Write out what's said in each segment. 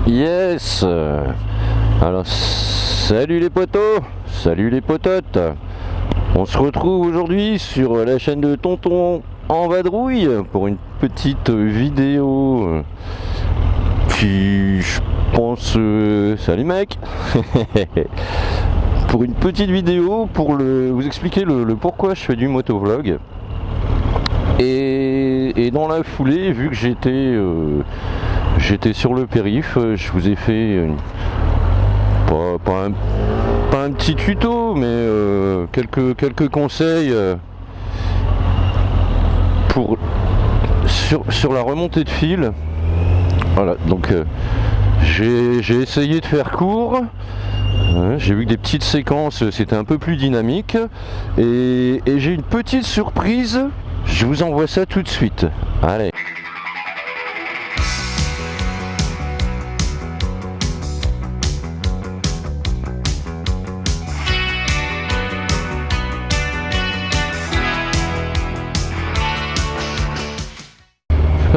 Yes. Alors salut les potos, salut les pototes. On se retrouve aujourd'hui sur la chaîne de Tonton en vadrouille pour une petite vidéo qui, je pense, salut mec. Pour une petite vidéo pour vous expliquer le pourquoi je fais du motovlog. Et dans la foulée, vu que j'étais sur le périph', je vous ai fait pas un petit tuto, mais quelques conseils sur la remontée de fil. Voilà, donc j'ai essayé de faire court. J'ai vu que des petites séquences c'était un peu plus dynamique, et j'ai une petite surprise. Je vous envoie ça tout de suite. Allez.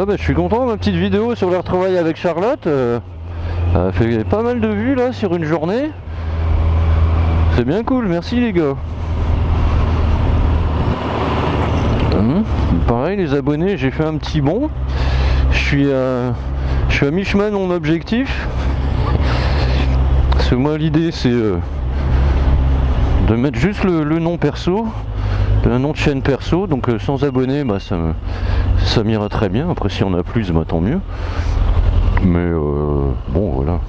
Ah bah, je suis content, ma petite vidéo sur le retrouvailles avec Charlotte. Elle a fait pas mal de vues là sur une journée. C'est bien cool, merci les gars. Pareil les abonnés, j'ai fait un petit bond. Je suis à mi-chemin de mon objectif. Parce que moi l'idée c'est de mettre juste le nom perso, un nom de chaîne perso, donc sans abonnés, bah, ça m'ira très bien. Après si on a plus, bah, tant mieux. Mais bon voilà.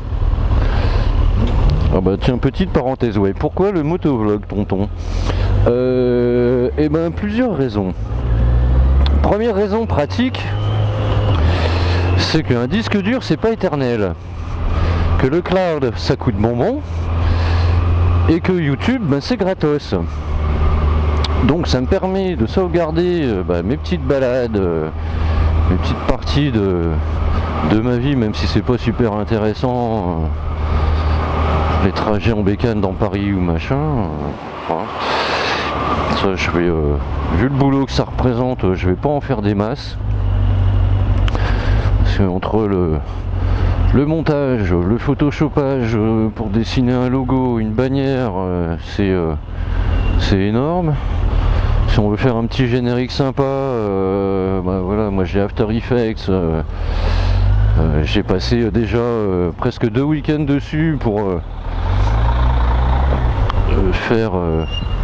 Ah bah tiens, petite parenthèse, ouais. Pourquoi le motovlog, tonton? Eh ben plusieurs raisons. Première raison pratique, c'est qu'un disque dur c'est pas éternel, que le cloud ça coûte bonbon et que YouTube ben, c'est gratos. Donc ça me permet de sauvegarder mes petites balades, mes petites parties de ma vie, même si c'est pas super intéressant, les trajets en bécane dans Paris ou machin. Voilà. Ça, je vais, vu le boulot que ça représente, je vais pas en faire des masses. Parce que entre le montage, le photoshopage pour dessiner un logo, une bannière, c'est énorme. Si on veut faire un petit générique sympa, bah voilà, moi j'ai After Effects. J'ai passé déjà presque 2 week-ends dessus pour faire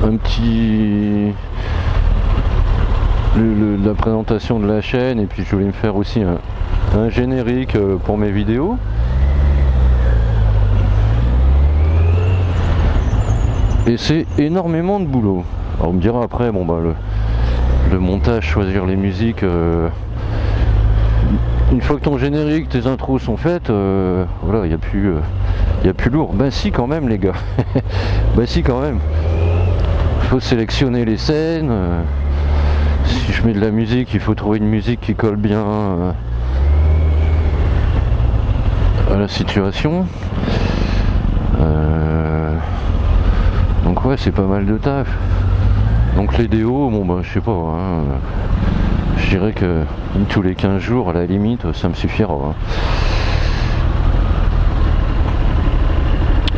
un petit la présentation de la chaîne, et puis je voulais me faire aussi un générique pour mes vidéos. Et c'est énormément de boulot. Alors on me dira après, bon bah le montage, choisir les musiques, une fois que ton générique, tes intros sont faites, voilà, il n'y a plus lourd. Ben si quand même les gars. Ben si quand même. Il faut sélectionner les scènes. Si je mets de la musique, il faut trouver une musique qui colle bien à la situation. Donc ouais, c'est pas mal de taf. Donc les déos, bon bah je sais pas, hein, je dirais que tous les 15 jours à la limite ça me suffira.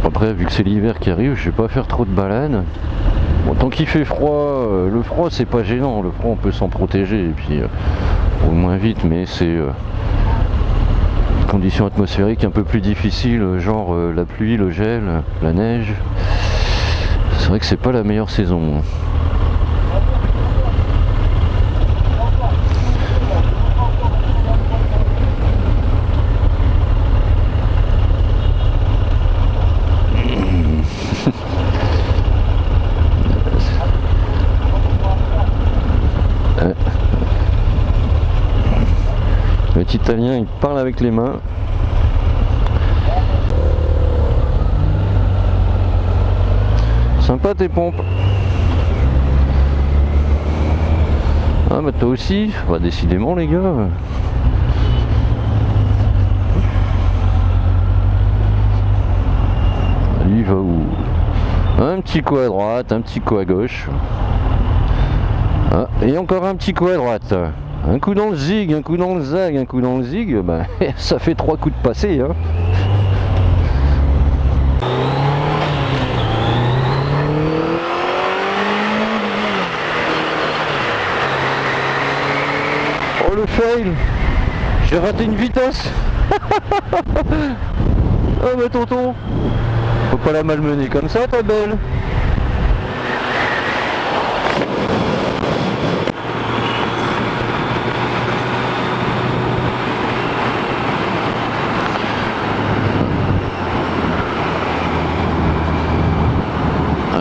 Après vu que c'est l'hiver qui arrive, je vais pas faire trop de balades. Bon, tant qu'il fait froid, le froid c'est pas gênant, le froid on peut s'en protéger, et puis au moins vite, mais c'est conditions atmosphériques un peu plus difficiles, genre la pluie, le gel, la neige. C'est vrai que c'est pas la meilleure saison. Le petit italien il parle avec les mains. Sympa tes pompes. Ah bah toi aussi, bah décidément les gars. Lui il va où? Un petit coup à droite, un petit coup à gauche. Ah, et encore un petit coup à droite. Un coup dans le zig, un coup dans le zag, un coup dans le zig, bah, ça fait 3 coups de passé. Hein. Oh le fail. J'ai raté une vitesse. Oh mais tonton, faut pas la malmener comme ça ta belle.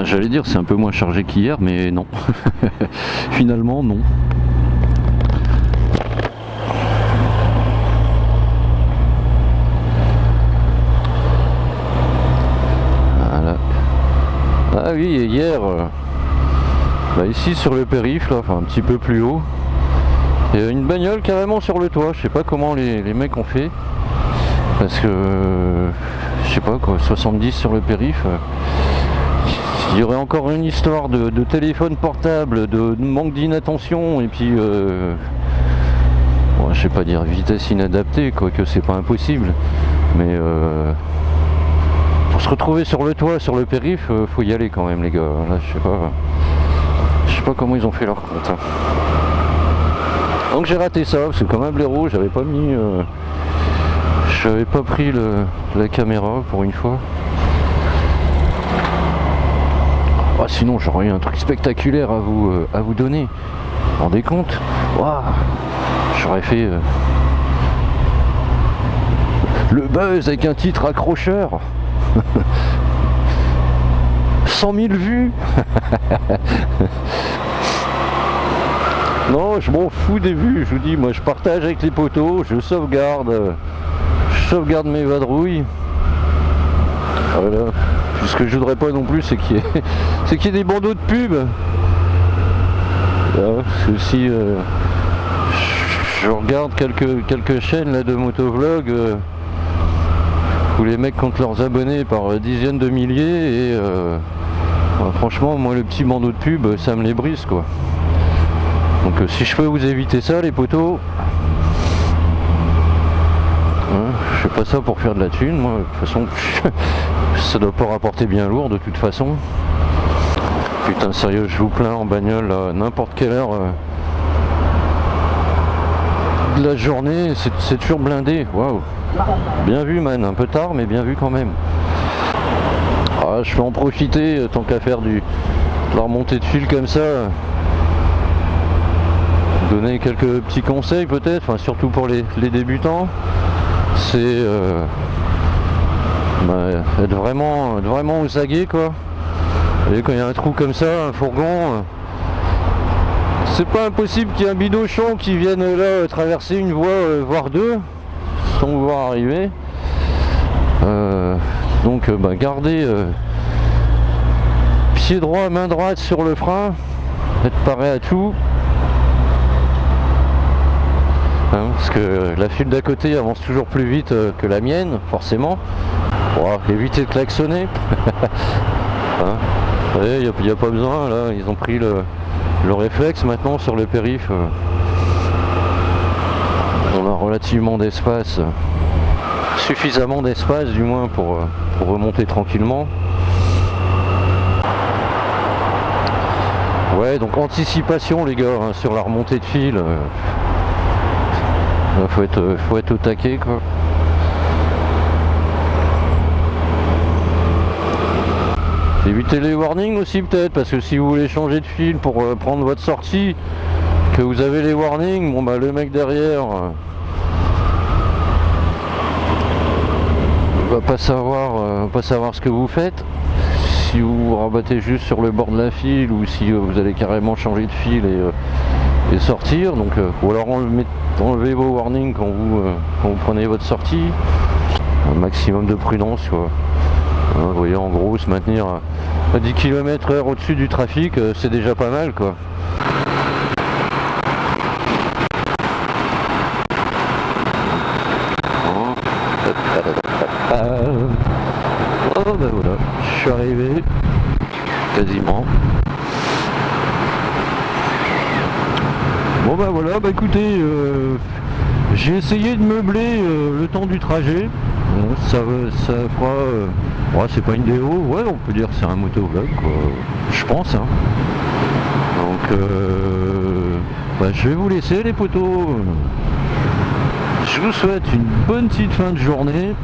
J'allais dire c'est un peu moins chargé qu'hier, mais non. Finalement non. Voilà. Ah oui, et hier, ici sur le périph', là, enfin un petit peu plus haut, il y a une bagnole carrément sur le toit. Je sais pas comment les mecs ont fait, parce que je sais pas quoi, 70 sur le périph'. Il y aurait encore une histoire de téléphone portable, de manque d'inattention, et puis bon, je sais pas dire vitesse inadaptée, quoique c'est pas impossible, mais pour se retrouver sur le toit, sur le périph', faut y aller quand même les gars. Là je sais pas comment ils ont fait leur compte. Hein. Donc j'ai raté ça, parce que comme un blaireau, j'avais pas pris la caméra pour une fois. Oh, sinon j'aurais eu un truc spectaculaire à vous donner. Vous vous rendez compte? Waouh, j'aurais fait le buzz avec un titre accrocheur. 100 000 vues. Non, je m'en fous des vues, je vous dis, moi je partage avec les potos, je sauvegarde mes vadrouilles. Voilà. Puis ce que je voudrais pas non plus, c'est qu'il y ait des bandeaux de pub. C'est aussi, je regarde quelques chaînes là, de motovlog où les mecs comptent leurs abonnés par dizaines de milliers et franchement, moi le petit bandeau de pub, ça me les brise quoi. Donc si je peux vous éviter ça, les potos. Je fais pas ça pour faire de la thune, moi, de toute façon, ça doit pas rapporter bien lourd de toute façon. Putain, sérieux, je vous plains en bagnole à n'importe quelle heure de la journée, c'est toujours blindé, waouh. Bien vu, man, un peu tard, mais bien vu quand même. Ah, je vais en profiter, tant qu'à faire de la remontée de fil comme ça. Donner quelques petits conseils peut-être, enfin, surtout pour les débutants. C'est être vraiment aux aguets quoi. Et quand il y a un trou comme ça, un fourgon, c'est pas impossible qu'il y ait un bidochon qui vienne là traverser une voie, voire deux, sans vous voir arriver. Donc gardez pied droit, main droite sur le frein, être paré à tout. Parce que la file d'à côté avance toujours plus vite que la mienne, forcément. Bon, évitez de klaxonner. Il n'y a pas besoin, là, ils ont pris le réflexe maintenant sur le périph'. On a relativement d'espace, suffisamment d'espace du moins pour remonter tranquillement. Ouais, donc anticipation les gars, hein, sur la remontée de fil. Faut être au taquet quoi. Évitez les warnings aussi peut-être, parce que si vous voulez changer de fil pour prendre votre sortie, que vous avez les warnings, bon le mec derrière va pas savoir ce que vous faites. Si vous vous rabattez juste sur le bord de la file, ou si vous allez carrément changer de fil et sortir, donc ou alors enlevez vos warnings quand vous prenez votre sortie. Un maximum de prudence quoi. Vous voyez, en gros, se maintenir à 10 km/h au-dessus du trafic, c'est déjà pas mal quoi. Oh voilà, je suis arrivé quasiment. Bon voilà, écoutez, j'ai essayé de meubler le temps du trajet. Bon, ça fera, c'est pas une déo, ouais, on peut dire que c'est un motovlog quoi, je pense hein. Donc bah, je vais vous laisser les potos. Je vous souhaite une bonne petite fin de journée,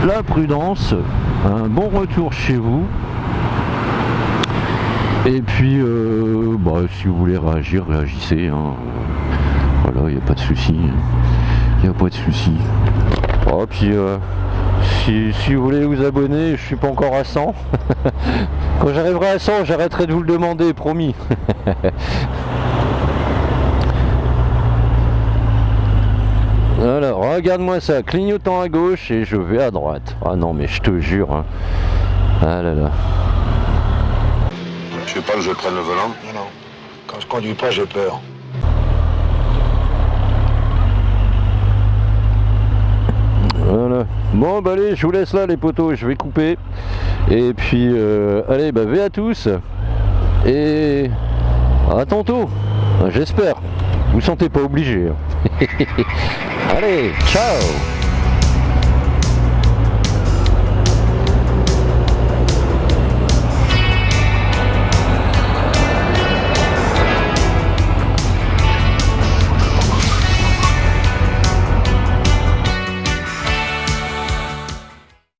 la prudence, un bon retour chez vous. Et puis, bah, si vous voulez réagir, réagissez. Hein. Voilà, il n'y a pas de souci. Il n'y a pas de souci. Oh, puis, si vous voulez vous abonner, je suis pas encore à 100. Quand j'arriverai à 100, j'arrêterai de vous le demander, promis. Alors, regarde-moi ça, clignotant à gauche et je vais à droite. Ah non, mais je te jure. Hein. Ah là là. Je sais pas que je prenne le volant. Non, non. Quand je conduis pas, j'ai peur. Voilà. Bon, bah allez, je vous laisse là les potos, je vais couper. Et puis, allez, bah V à tous. Et à tantôt, j'espère. Vous sentez pas obligé. Allez, ciao.